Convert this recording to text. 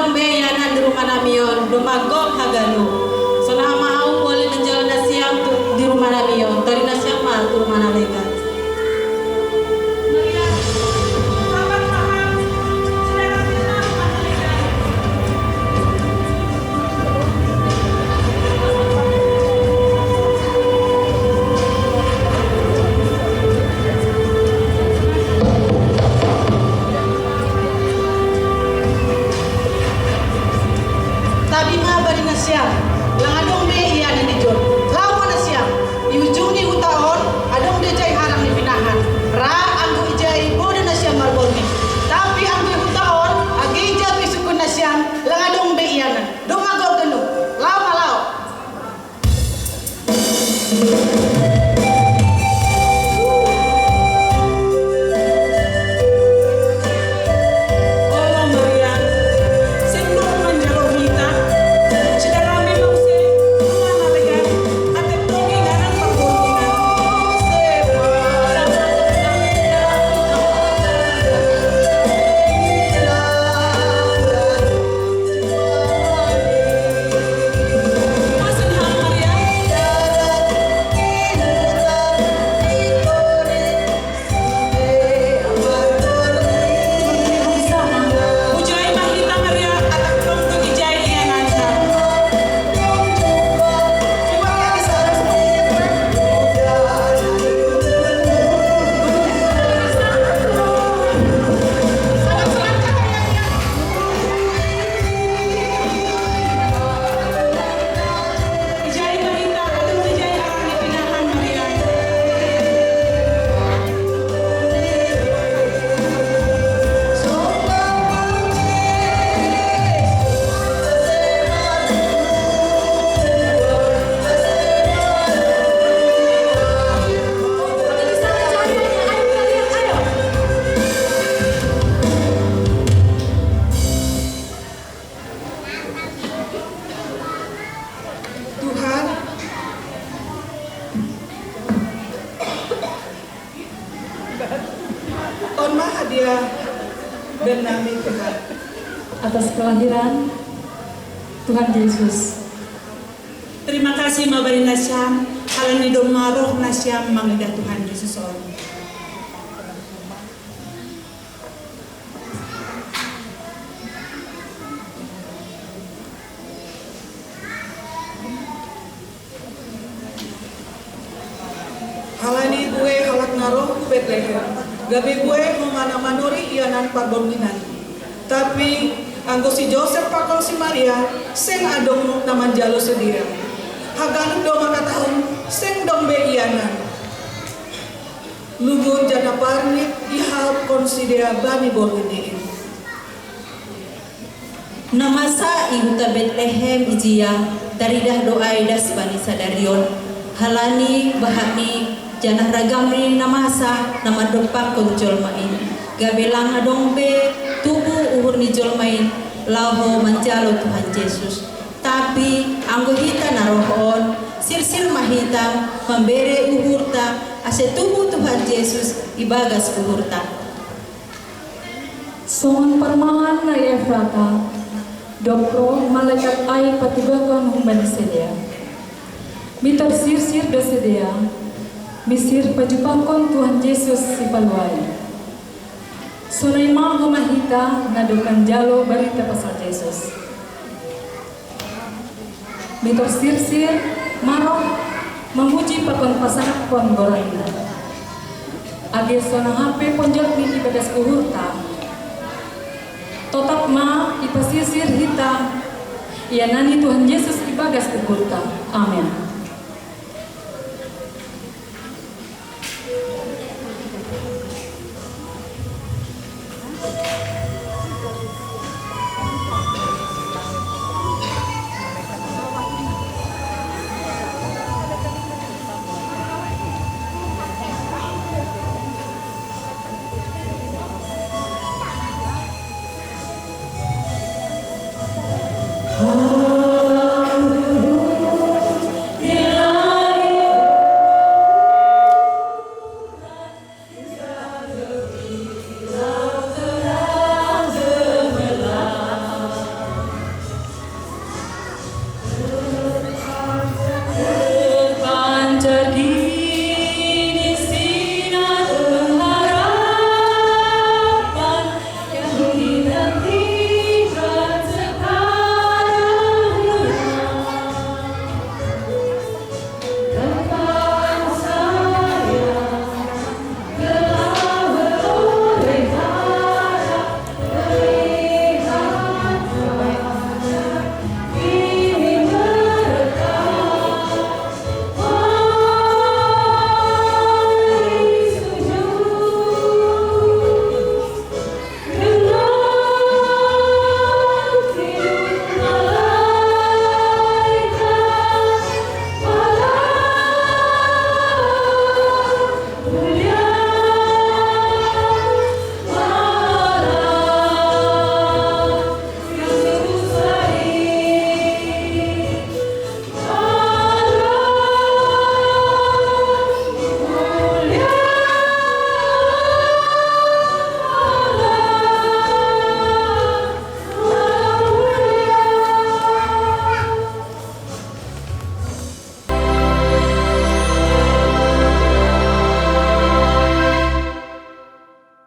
dong be yana di rumah namion domagok hagalu. Sona mau boleh menjalan siang di rumah namion. Tori nasiang mah di rumah nalega. dan nami Tuhan atas kelahiran Tuhan Yesus. Terima kasih mabari nasyam halani domaroh nasyam mangida Tuhan Yesus on. Halani gue halak naroh Bethlehem. Gabi gue memana manori ianan parbominan. Tapi anggo si Joseph pakol si Maria seng adong naman jalo sedia. Hagan do makatahun seng dong be ianan. Lugu jana parnit ihal konsidera bani boliniin. Namasa ihuta Bethlehem ijia daridah doai das bani sadarion halani bahami janah ragami namasa nama depan konjol main gabelang adong be tubuh uhur ni jol main laho manjalo Tuhan Yesus tapi anggo hita narohon sir mahita membere uhurta ase tubuh Tuhan Yesus ibagas uhurta Songon permahan na Efrata dokro malaikat ai patibakan humban sedia mitar sir dosedia misir pajupangkon Tuhan Yesus si paluay. Sunay mga humahita na dokan jalo barita pasal Yesus. Mitor sir marok memuji pakon pasangat kon goranda. Agi sonang hape ponjol ni ibadas kuhurta. Totap ma ipasisir hita. Ia nani Tuhan Yesus ibagas kuhurta. Amin.